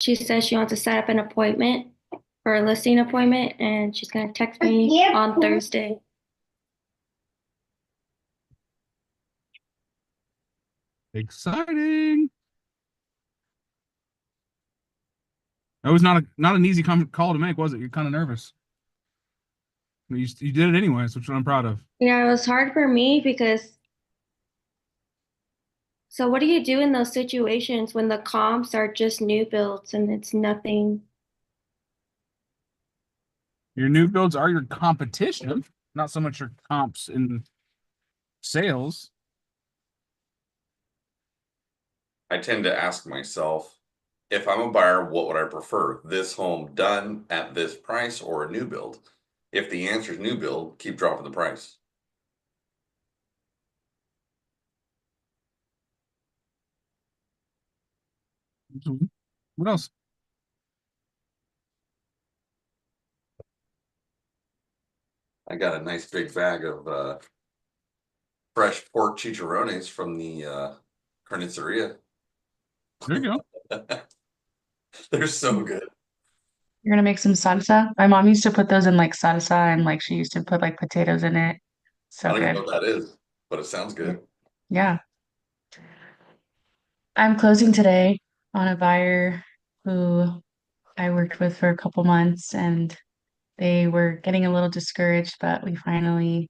She says she wants to set up an appointment for a listing appointment, and she's gonna text me on Thursday. Exciting. That was not an easy call to make, was it? You're kind of nervous. You did it anyways, which I'm proud of. Yeah, it was hard for me because so what do you do in those situations when the comps are just new builds and it's nothing? Your new builds are your competition, not so much your comps in sales. I tend to ask myself, if I'm a buyer, what would I prefer? This home done at this price or a new build? If the answer is new build, keep dropping the price. What else? I got a nice big bag of fresh pork chicharrones from the carniceria. There you go. They're so good. You're gonna make some salsa. My mom used to put those in like salsa and like she used to put like potatoes in it. I So don't even know good. what that is, but it sounds good. Yeah. I'm closing today on a buyer who I worked with for a couple months and they were getting a little discouraged, but we finally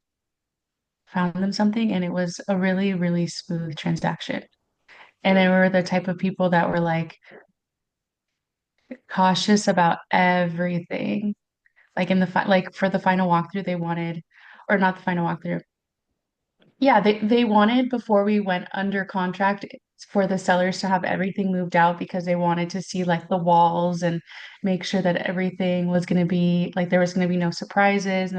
found them something and it was a really, really smooth transaction. And they were the type of people that were like cautious about everything. Like in the like for the final walkthrough, they wanted, or not the final walkthrough. Yeah, they wanted before we went under contract for the sellers to have everything moved out because they wanted to see like the walls and make sure that everything was going to be like there was going to be no surprises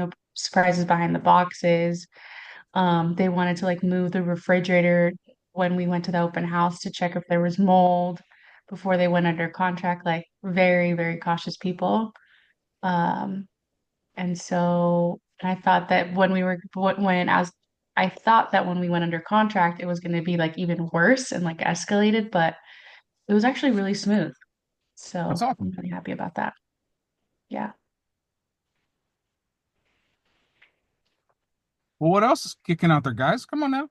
behind the boxes. They wanted to like move the refrigerator when we went to the open house to check if there was mold before they went under contract, like very, very cautious people. Um, and so I thought that when we were when as I thought that when we went under contract, it was going to be like even worse and like escalated, but it was actually really smooth. That's So I'm awesome. really happy about that. Yeah. Well, what else is kicking out there, guys? Come on now.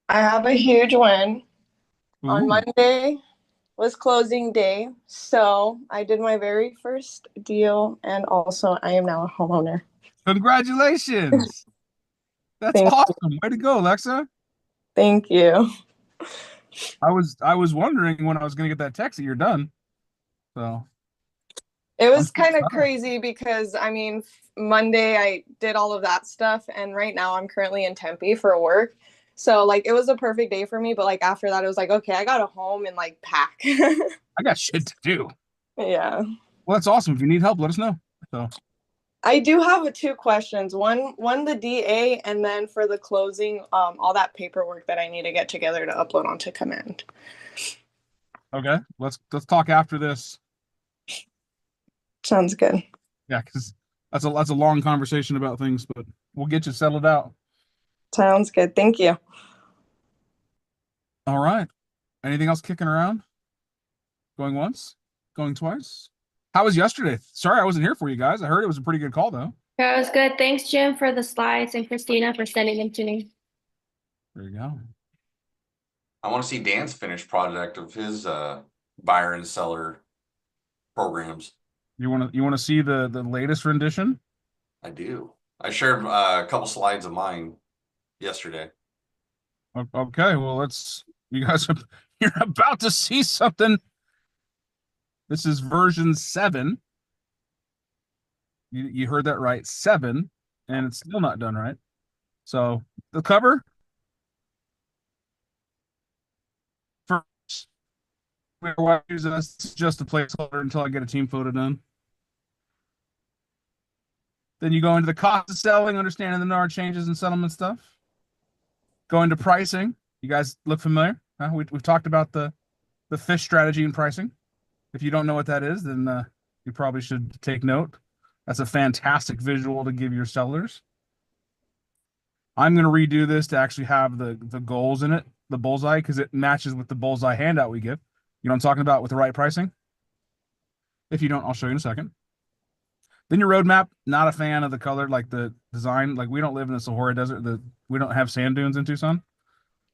I have a huge win. On Ooh, Monday was closing day, so I did my very first deal, and also I am now a homeowner. congratulations. That's Thank, awesome. Way to go, Alexa. thank you. I was wondering when I was gonna get that text that you're done. So It I'm was super kind of excited. crazy because I mean, Monday I did all of that stuff, and right now I'm currently in Tempe for work. So like it was a perfect day for me, but like after that it was like, okay, I got to home and like pack. I got shit to do. Yeah. Well, that's awesome. If you need help, let us know. So I do have two questions. One the DA, and then for the closing, all that paperwork that I need to get together to upload onto Command. okay, let's talk after this. Sounds good. Yeah, because that's a long conversation about things, but we'll get you settled out. Sounds good. Thank you. All right. Anything else kicking around? Going once? Going twice? How was yesterday? Sorry, I wasn't here for you guys. I heard it was a pretty good call though. That was good. Thanks, Jim, for the slides and Christina for sending them to me. There you go. I want to see Dan's finished project of his buyer and seller programs. You want to see the latest rendition? I do. I shared a couple slides of mine yesterday. Okay, well you guys you're about to see something. This is version 7. You heard that right, 7, and it's still not done right. So the cover first, we're using this just a placeholder until I get a team photo done. Then you go into the cost of selling, understanding the NAR changes and settlement stuff. Go into pricing. You guys look familiar? Huh? We've talked about the fish strategy and pricing. If you don't know what that is, then you probably should take note. That's a fantastic visual to give your sellers. I'm going to redo this to actually have the goals in it, the bullseye, because it matches with the bullseye handout we give. You know what I'm talking about with the right pricing? If you don't, I'll show you in a second. Then your roadmap, not a fan of the color, like the design. Like we don't live in the Sahara Desert. We don't have sand dunes in Tucson.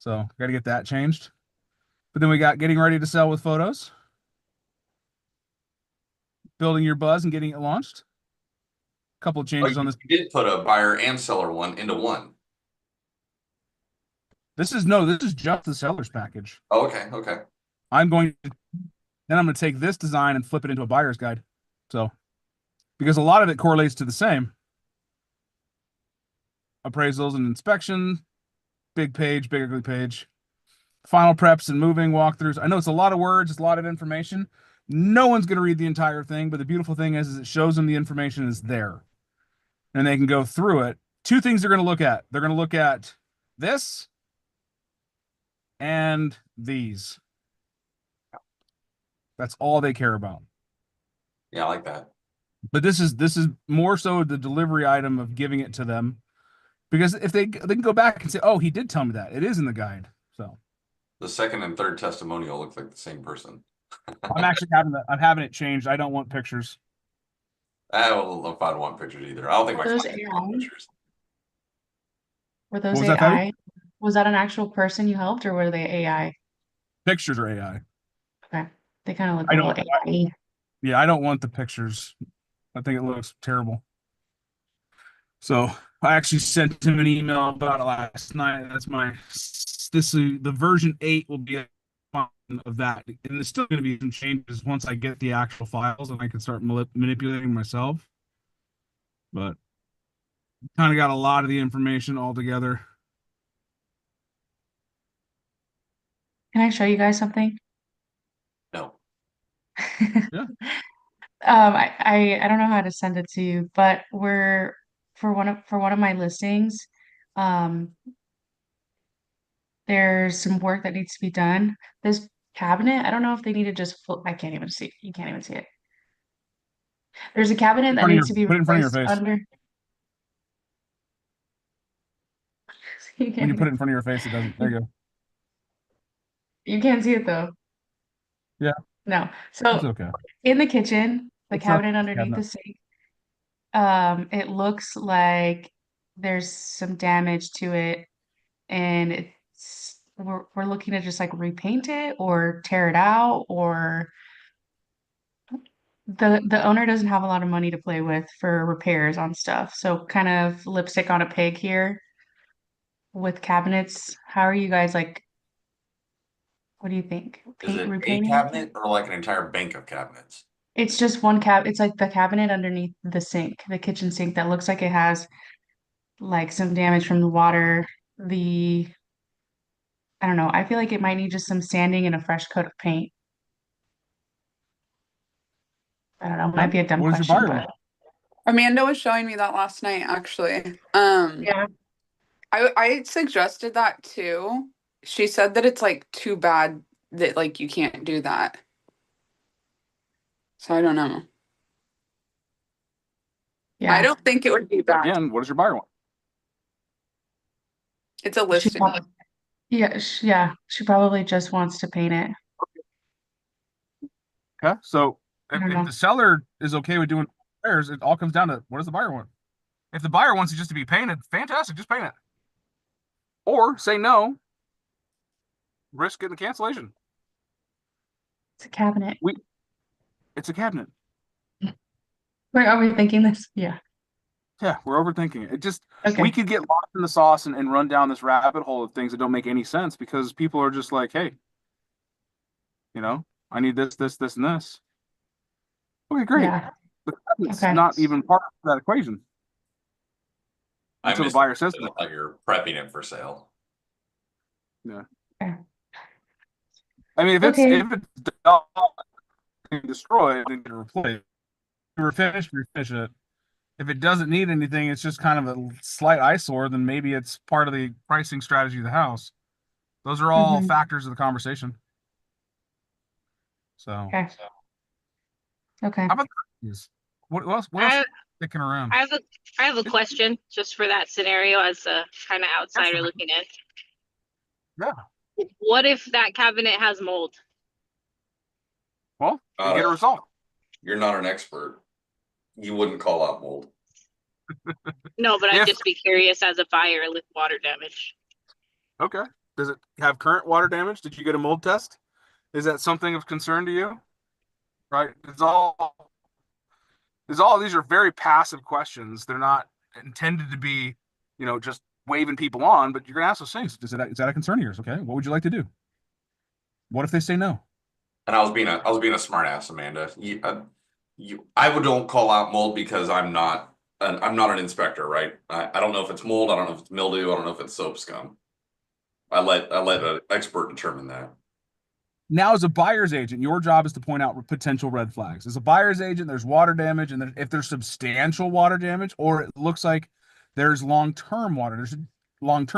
So got to get that changed. But then we got getting ready to sell with photos, building your buzz and getting it launched. A couple of changes on this. You did put a buyer and seller one into one. This is just the seller's package. Oh, okay. Then I'm going to take this design and flip it into a buyer's guide. So, because a lot of it correlates to the same. Appraisals and inspection, big page, big ugly page, final preps and moving walkthroughs. I know it's a lot of words, it's a lot of information. No one's going to read the entire thing, but the beautiful thing is it shows them the information is there. And they can go through it. Two things they're going to look at. They're going to look at this and these. That's all they care about. Yeah, I like that. But this is more so the delivery item of giving it to them, because if they can go back and say, "Oh, he did tell me that. It is in the guide." So The second and third testimonial look like the same person. I'm actually I'm having it changed. I don't want pictures. I don't know if I'd want pictures either. I don't think my Those clients AI? want pictures. Were those What was that, AI? Was that an actual person you helped, or were they AI? Pictures are AI. Okay. They kind of look I a don't- little AI. Yeah, I don't want the pictures. I think it looks terrible. So I actually sent him an email about it last night. That's the version 8 will be of that, and there's still going to be some changes once I get the actual files and I can start manipulating myself. But kind of got a lot of the information all together. Can I show you guys something? No. Yeah. I don't know how to send it to you, but we're for one of my listings, there's some work that needs to be done. This cabinet, I don't know if they need to just flip. I can't even see it. You can't even see it. There's a cabinet that needs to be Put it in front of your replaced face. under. You When can't you put it in front of your face, it doesn't. There you go. You can't see it though. Yeah. No. It's So okay. in the kitchen, the It's not cabinet a underneath cabinet. the sink, it looks like there's some damage to it, and we're looking to just like repaint it or tear it out, or the owner doesn't have a lot of money to play with for repairs on stuff. So kind of lipstick on a pig here with cabinets. How are you guys like? What do you think? Is it a Repainting? cabinet or like an entire bank of cabinets? It's just it's like the cabinet underneath the sink, the kitchen sink that looks like it has like some damage from the water. I don't know. I feel like it might need just some sanding and a fresh coat of paint. I don't know. It might be a dumb What does your question, buyer but want? Amanda was showing me that last night, actually. yeah. I suggested that too. She said that it's like too bad that like you can't do that. So I don't know. Yeah. I don't think it would be bad. Again, what does your buyer want? It's a She listing. probably, yeah, she probably just wants to paint it. Okay, so I if, don't know. if the seller is okay with doing repairs, it all comes down to what does the buyer want? If the buyer wants it just to be painted, fantastic, just paint it. Or say no, risk getting the cancellation. It's a cabinet. It's a cabinet. Wait, are we thinking this? Yeah. Yeah, we're overthinking it. It just Okay. we could get lost in the sauce and run down this rabbit hole of things that don't make any sense because people are just like, hey, I need this, this, this, and this. Okay, great. Yeah. The cabinet's Okay. not even part of that equation I until the missed buyer says it. so. I thought you're prepping it for sale. I mean, if Okay. it's destroyed and replaced, refinish it. If it doesn't need anything, it's just kind of a slight eyesore, then maybe it's part of the pricing strategy of the house. Those are all Mhm. factors of the conversation. So, Okay. Okay. how about these? What else? What else is sticking around? I have a question just for that scenario as a kind of outsider Absolutely. looking in. Yeah. What if that cabinet has mold? Well, you Not get a a- result. You're not an expert. You wouldn't call out mold. No, but I'd If- just be curious as a buyer with water damage. Okay. Does it have current water damage? Did you get a mold test? Is that something of concern to you? Right? These are very passive questions. They're not intended to be, just waving people on, but you're gonna ask those things. Is that a concern of yours? Okay. What would you like to do? What if they say no? And I was being a smart ass, Amanda. I don't call out mold because I'm not an inspector, right? I don't know if it's mold. I don't know if it's mildew. I don't know if it's soap scum. I let an expert determine that. Now, as a buyer's agent, your job is to point out potential red flags. As a buyer's agent, there's water damage, and if there's substantial water damage, or it looks like there's long-term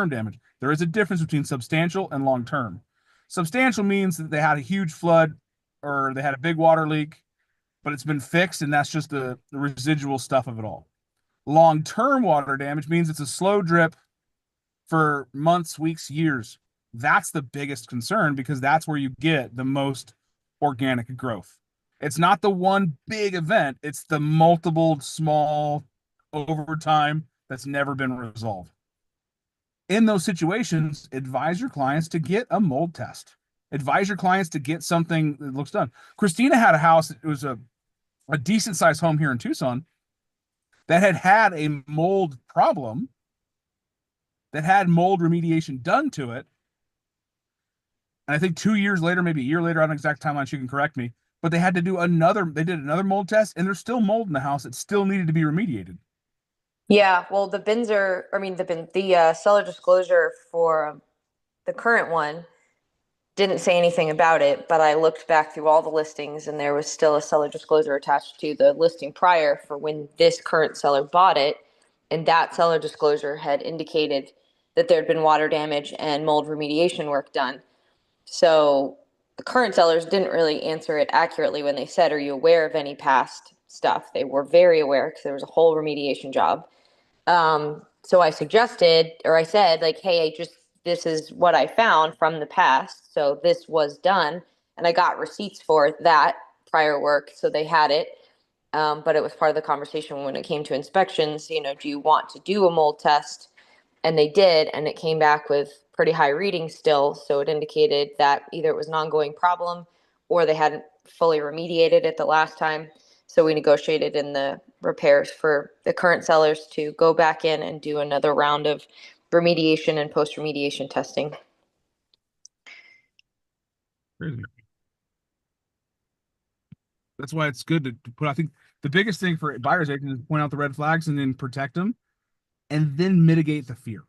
damage. There is a difference between substantial and long-term. Substantial means that they had a huge flood or they had a big water leak, but it's been fixed, and that's just the residual stuff of it all. Long-term water damage means it's a slow drip for months, weeks, years. That's the biggest concern because that's where you get the most organic growth. It's not the one big event, it's the multiple small over time that's never been resolved. In those situations, advise your clients to get a mold test. Advise your clients to get something that looks done. Christina had a house, it was a decent sized home here in Tucson that had a mold problem, that had mold remediation done to it. And I think 2 years later, maybe a year later, I don't know exact timeline, you can correct me, but they did another mold test, and there's still mold in the house that still needed to be remediated. Yeah, well, the seller disclosure for the current one didn't say anything about it, but I looked back through all the listings and there was still a seller disclosure attached to the listing prior for when this current seller bought it. And that seller disclosure had indicated that there had been water damage and mold remediation work done. So the current sellers didn't really answer it accurately when they said, are you aware of any past stuff? They were very aware because there was a whole remediation job. So I said like, hey, this is what I found from the past. So this was done, and I got receipts for that prior work. So they had it. But it was part of the conversation when it came to inspections, do you want to do a mold test? And they did, and it came back with pretty high readings still. So it indicated that either it was an ongoing problem or they hadn't fully remediated it the last time. So we negotiated in the repairs for the current sellers to go back in and do another round of remediation and post-remediation testing. Crazy. That's why it's good to put. I think the biggest thing for buyers agents is point out the red flags and then protect them, and then mitigate the fear.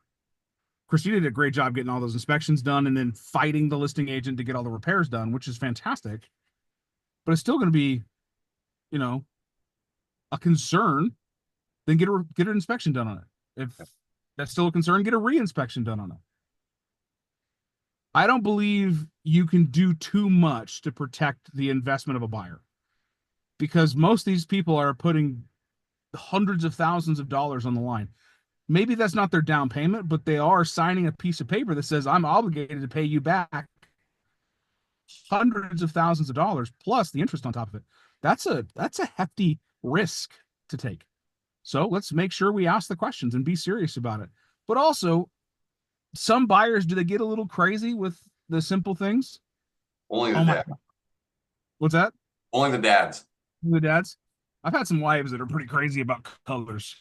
Christina did a great job getting all those inspections done and then fighting the listing agent to get all the repairs done, which is fantastic. But it's still going to be, a concern. Then get an inspection done on it. If that's still a concern, get a re-inspection done on it. I don't believe you can do too much to protect the investment of a buyer, because most of these people are putting hundreds of thousands of dollars on the line. Maybe that's not their down payment, but they are signing a piece of paper that says, I'm obligated to pay you back hundreds of thousands of dollars plus the interest on top of it. That's a hefty risk to take. So let's make sure we ask the questions and be serious about it. But also, some buyers, do they get a little crazy with the simple things? Only the dads. What's that? Only the dads. The dads? I've had some wives that are pretty crazy about colors.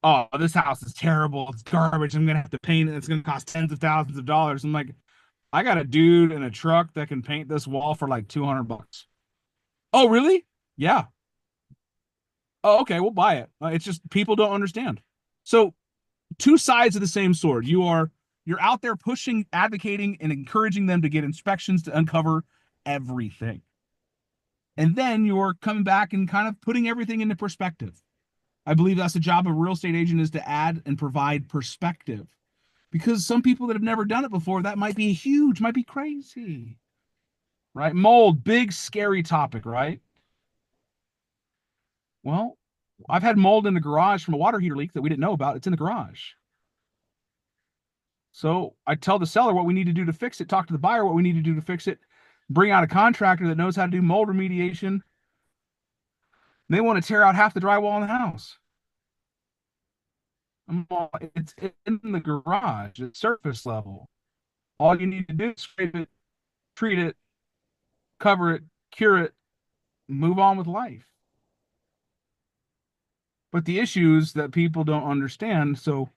Oh, this house is terrible. It's garbage. I'm going to have to paint it. It's going to cost tens of thousands of dollars. I'm like, I got a dude in a truck that can paint this wall for like $200. Oh, really? Yeah. Oh, okay. We'll buy it. It's just people don't understand. So two sides of the same sword. You're out there pushing, advocating, and encouraging them to get inspections to uncover everything. And then you're coming back and kind of putting everything into perspective. I believe that's the job of a real estate agent, is to add and provide perspective. Because some people that have never done it before, that might be huge, might be crazy. Right? Mold, big, scary topic, right? Well, I've had mold in the garage from a water heater leak that we didn't know about. It's in the garage. So I tell the seller what we need to do to fix it, talk to the buyer what we need to do to fix it. bring out a contractor that knows how to do mold remediation. They want to tear out half the drywall in the house. It's in the garage, it's surface level. All you need to do is scrape it, treat it, cover it, cure it, move on with life. But the issues that people don't understand, so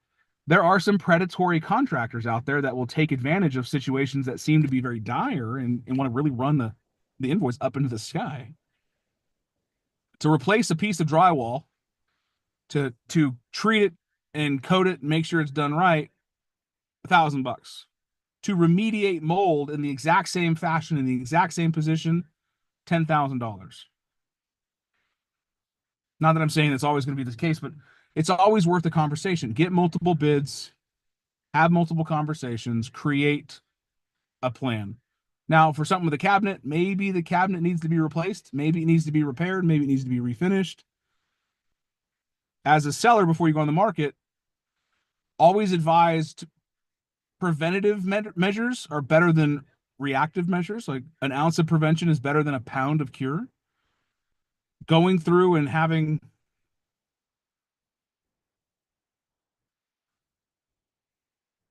there are some predatory contractors out there that will take advantage of situations that seem to be very dire and want to really run the invoice up into the sky. To replace a piece of drywall, to treat it and coat it and make sure it's done right, $1,000. To remediate mold in the exact same fashion, in the exact same position, $10,000. Not that I'm saying it's always going to be the case, but it's always worth a conversation. Get multiple bids, have multiple conversations, create a plan. Now, for something with a cabinet, maybe the cabinet needs to be replaced, maybe it needs to be repaired, maybe it needs to be refinished. As a seller, before you go on the market, always advised preventative measures are better than reactive measures. Like an ounce of prevention is better than a pound of cure. Going through and having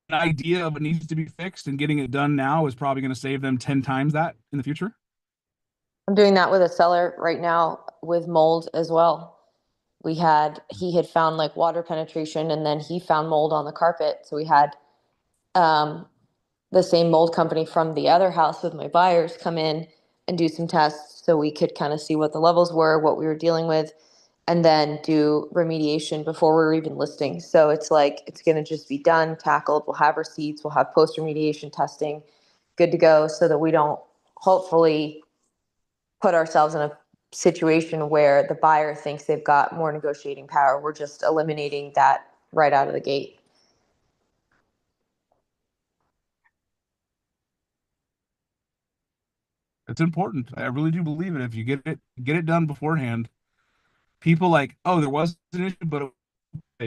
an idea of what needs to be fixed and getting it done now is probably going to save them 10 times that in the future. I'm doing that with a seller right now with mold as well. He had found like water penetration, and then he found mold on the carpet. So we had the same mold company from the other house with my buyers come in and do some tests so we could kind of see what the levels were, what we were dealing with, and then do remediation before we were even listing. So it's like, it's going to just be done, tackled. We'll have receipts, we'll have post remediation testing, good to go, so that we don't hopefully put ourselves in a situation where the buyer thinks they've got more negotiating power. We're just eliminating that right out of the gate. It's important. I really do believe it. If you get it done beforehand, people like, oh, there was an issue, but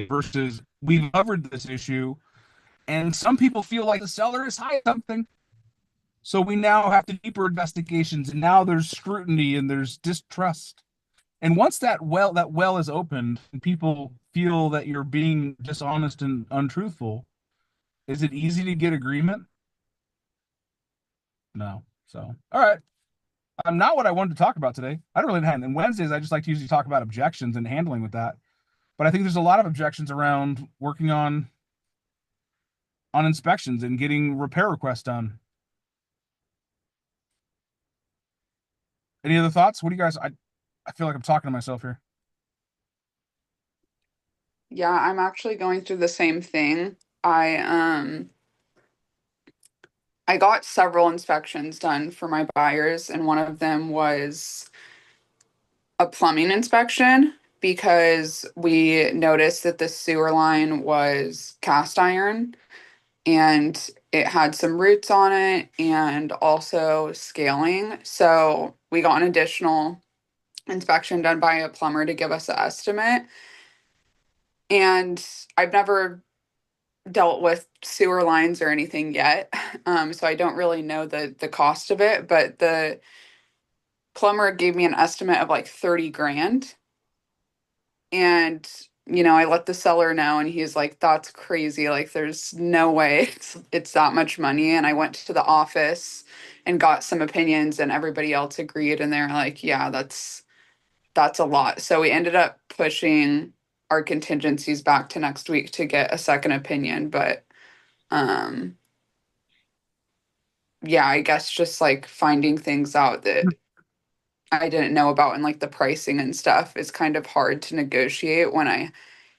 versus we've covered this issue, and some people feel like the seller is hiding something. So we now have to deeper investigations, and now there's scrutiny and there's distrust. And once that well is opened and people feel that you're being dishonest and untruthful, is it easy to get agreement? No. So, all right. Not what I wanted to talk about today. I don't really have. And Wednesdays, I just like to usually talk about objections and handling with that. But I think there's a lot of objections around working on inspections and getting repair requests done. Any other thoughts? What do you guys? I feel like I'm talking to myself here. Yeah, I'm actually going through the same thing. I got several inspections done for my buyers, and one of them was a plumbing inspection because we noticed that the sewer line was cast iron and it had some roots on it and also scaling. So we got an additional inspection done by a plumber to give us an estimate. And I've never dealt with sewer lines or anything yet. So I don't really know the cost of it, but the plumber gave me an estimate of like 30 grand. And, I let the seller know, and he's like, that's crazy. Like, there's no way it's that much money. And I went to the office and got some opinions, and everybody else agreed. And they're like, yeah, that's a lot. So we ended up pushing our contingencies back to next week to get a second opinion. But yeah, I guess just like finding things out that I didn't know about, and like the pricing and stuff is kind of hard to negotiate when I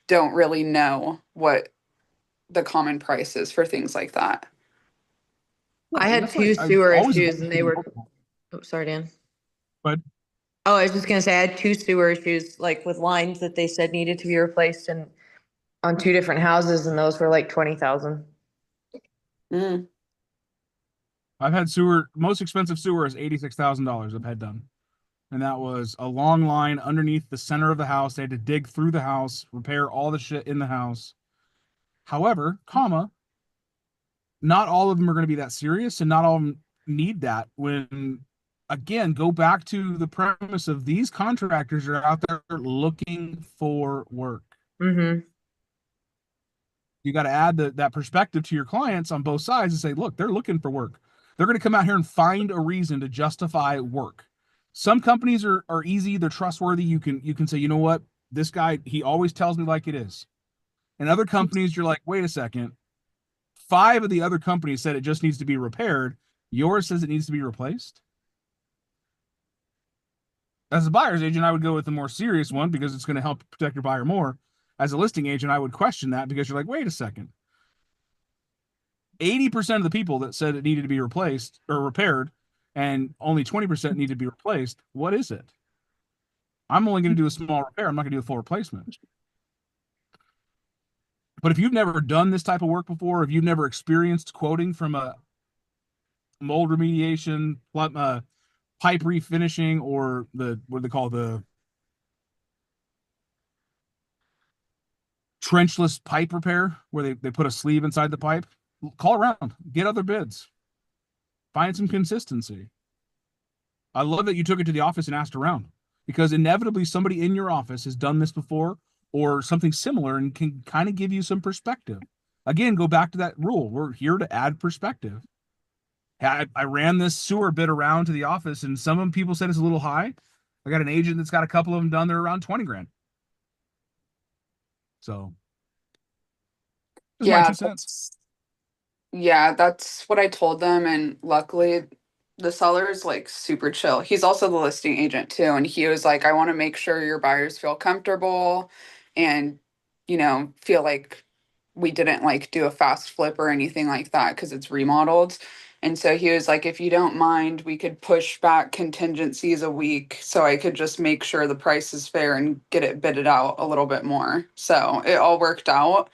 don't really know what the common price is for things like that. I had two sewer issues, and they were, oh, sorry, Dan. But Oh, I was just gonna say, I had two sewer issues, like with lines that they said needed to be replaced, and on two different houses, and those were like 20,000. I've had sewer. Most expensive sewer is $86,000 I've had done. And that was a long line underneath the center of the house. They had to dig through the house, repair all the shit in the house. However, not all of them are going to be that serious, and not all of them need that when, again, go back to the premise of these contractors are out there looking for work. Mm-hmm. You got to add that perspective to your clients on both sides and say, look, they're looking for work. They're going to come out here and find a reason to justify work. Some companies are easy, they're trustworthy. You can say, you know what, this guy, he always tells me like it is. And other companies, you're like, wait a second. 5 of the other companies said it just needs to be repaired. Yours says it needs to be replaced. As a buyer's agent, I would go with the more serious one because it's going to help protect your buyer more. As a listing agent, I would question that because you're like, wait a second. 80% of the people that said it needed to be replaced or repaired, and only 20% need to be replaced. What is it? I'm only going to do a small repair. I'm not going to do a full replacement. But if you've never done this type of work before, if you've never experienced quoting from a mold remediation, pipe refinishing, or what do they call the trenchless pipe repair, where they put a sleeve inside the pipe, call around, get other bids, find some consistency. I love that you took it to the office and asked around, because inevitably somebody in your office has done this before or something similar and can kind of give you some perspective. Again, go back to that rule. We're here to add perspective. I ran this sewer bid around to the office, and some of them people said it's a little high. I got an agent that's got a couple of them done. They're around 20 grand. So just my 2 cents. That's what I told them. And luckily the seller is like super chill. He's also the listing agent too. And he was like, I want to make sure your buyers feel comfortable and, feel like we didn't like do a fast flip or anything like that because it's remodeled. And so he was like, if you don't mind, we could push back contingencies a week so I could just make sure the price is fair and get it bidded out a little bit more. So it all worked out.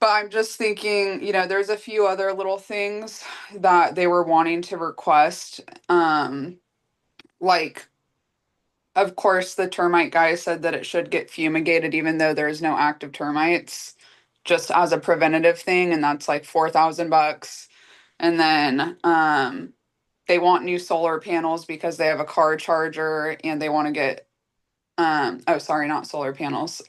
But I'm just thinking, there's a few other little things that they were wanting to request. Like, of course, the termite guy said that it should get fumigated even though there's no active termites, just as a preventative thing, and that's like $4,000. And then they want new solar panels because they have a car charger and they want to get not solar panels.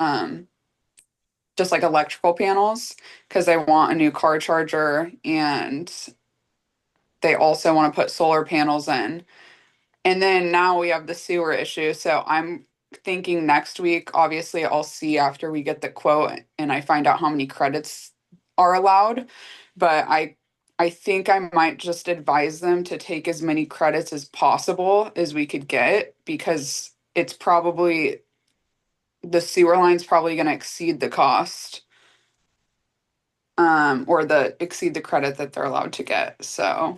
Just like electrical panels because they want a new car charger and they also want to put solar panels in. And then now we have the sewer issue. So I'm thinking next week, obviously I'll see after we get the quote and I find out how many credits are allowed. But I think I might just advise them to take as many credits as possible as we could get, because it's probably, the sewer line's probably going to exceed the cost, or exceed the credit that they're allowed to get. So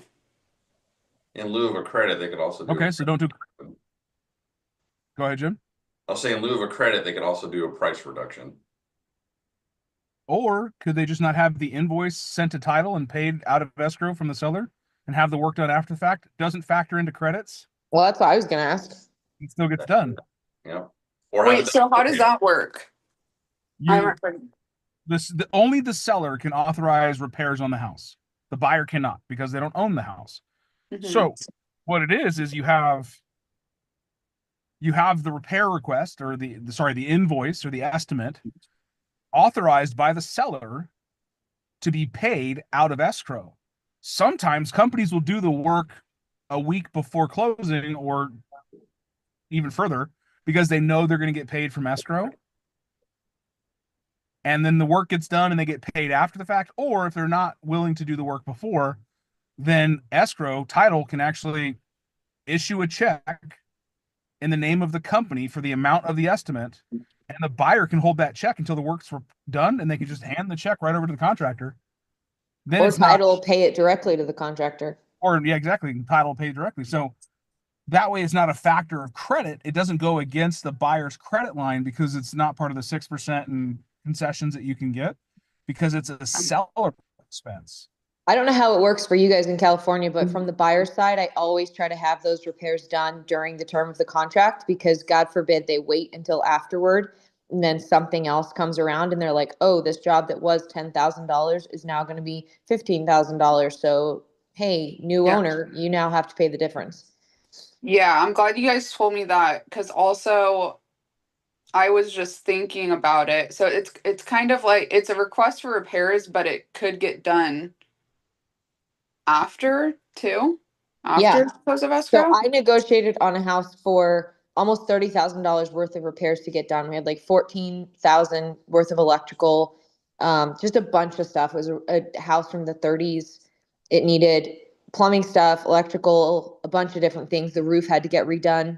in lieu of a credit, they could also do. Okay, so don't do. Go ahead, Jim. I'll say in lieu of a credit, they could also do a price reduction. Or could they just not have the invoice sent to title and paid out of escrow from the seller and have the work done after the fact? Doesn't factor into credits. Well, that's what I was gonna ask. It still gets done. Yeah. Or wait, so how does that work? Only the seller can authorize repairs on the house. The buyer cannot, because they don't own the house. Mm-hmm. So what it is you have the repair request, or the invoice or the estimate authorized by the seller to be paid out of escrow. Sometimes companies will do the work a week before closing or even further because they know they're going to get paid from escrow. And then the work gets done and they get paid after the fact. Or if they're not willing to do the work before, then escrow title can actually issue a check in the name of the company for the amount of the estimate. And the buyer can hold that check until the work's done, and they can just hand the check right over to the contractor. Then Or title pay it directly to the contractor. Yeah, exactly. Title pay directly. So that way it's not a factor of credit. It doesn't go against the buyer's credit line because it's not part of the 6% and concessions that you can get, because it's a seller expense. I don't know how it works for you guys in California, but from the buyer's side, I always try to have those repairs done during the term of the contract, because God forbid they wait until afterward and then something else comes around and they're like, oh, this job that was $10,000 is now going to be $15,000. So hey, new Yeah. owner, you now have to pay the difference. Yeah, I'm glad you guys told me that, because also I was just thinking about it. So it's kind of like it's a request for repairs, but it could get done after too, Yeah. after close of So escrow. I negotiated on a house for almost $30,000 worth of repairs to get done. We had like 14,000 worth of electrical, just a bunch of stuff. It was a house from the 30s. It needed plumbing stuff, electrical, a bunch of different things. The roof had to get redone.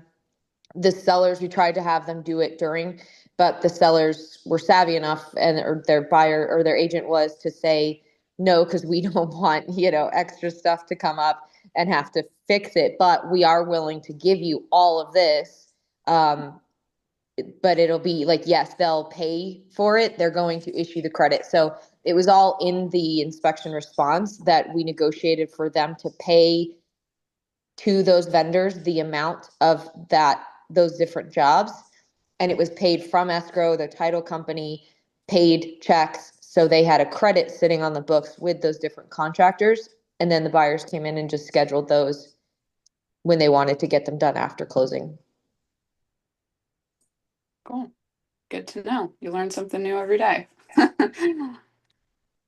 The sellers, we tried to have them do it during, but the sellers were savvy enough, and or their buyer or their agent was, to say no, because we don't want, extra stuff to come up and have to fix it. But we are willing to give you all of this. But it'll be like, yes, they'll pay for it. They're going to issue the credit. So it was all in the inspection response that we negotiated for them to pay to those vendors the amount of those different jobs. And it was paid from escrow. The title company paid checks. So they had a credit sitting on the books with those different contractors. And then the buyers came in and just scheduled those when they wanted to get them done after closing. Cool. Good to know. You learn something new every day.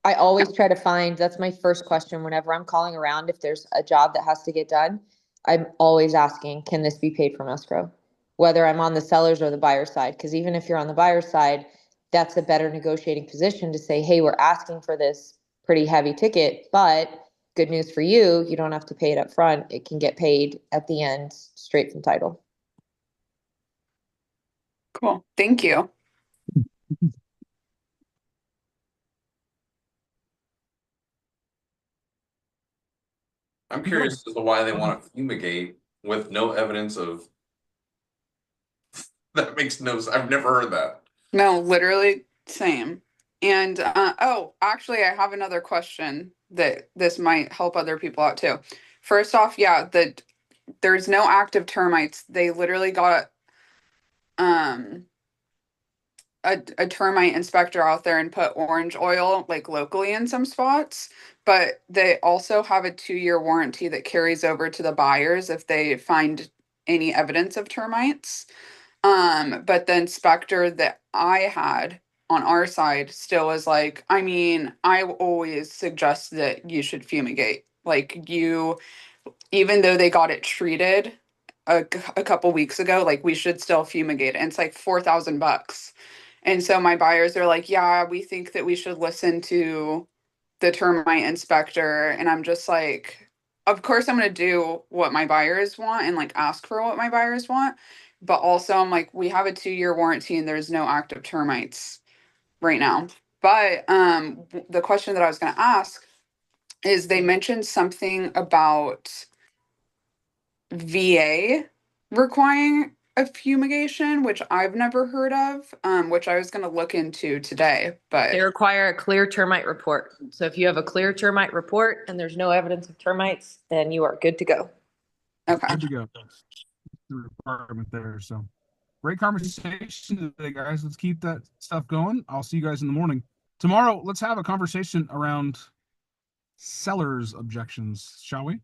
I always try to find, that's my first question whenever I'm calling around. If there's a job that has to get done, I'm always asking, can this be paid from escrow? Whether I'm on the seller's or the buyer's side, because even if you're on the buyer's side, that's a better negotiating position to say, hey, we're asking for this pretty heavy ticket, but good news for you, you don't have to pay it up front. It can get paid at the end straight from title. Cool. Thank you. I'm curious as to why they want to fumigate with no evidence of. That makes no sense. I've never heard that. No, literally same. And actually I have another question that this might help other people out too. First off, yeah, there's no active termites. They literally got a termite inspector out there and put orange oil like locally in some spots, but they also have a 2-year warranty that carries over to the buyers if they find any evidence of termites. But the inspector that I had on our side still was like, I mean, I always suggest that you should fumigate. Like, even though they got it treated a couple weeks ago, like, we should still fumigate it. And it's like $4,000. And so my buyers are like, yeah, we think that we should listen to the termite inspector. And I'm just like, of course I'm going to do what my buyers want and like ask for what my buyers want. But also I'm like, we have a 2-year warranty and there's no active termites right now. But the question that I was going to ask is, they mentioned something about VA requiring a fumigation, which I've never heard of, which I was going to look into today. But They require a clear termite report. So if you have a clear termite report and there's no evidence of termites, then you are good to go. okay. Good to go. The requirement there. So great conversation today, guys. Let's keep that stuff going. I'll see you guys in the morning. Tomorrow, let's have a conversation around sellers' objections, shall we?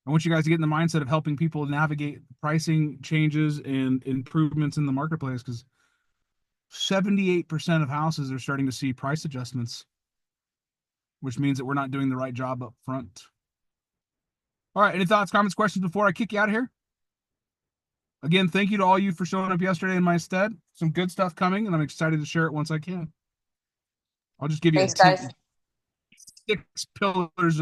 I want you guys to get in the mindset of helping people navigate pricing changes and improvements in the marketplace, because 78% of houses are starting to see price adjustments, which means that we're not doing the right job up front. All right, any thoughts, comments, questions before I kick you out of here? Again, thank you to all you for showing up yesterday in my stead. Some good stuff coming, and I'm excited to share it once I can. I'll just give you Thanks, guys. 6 pillars of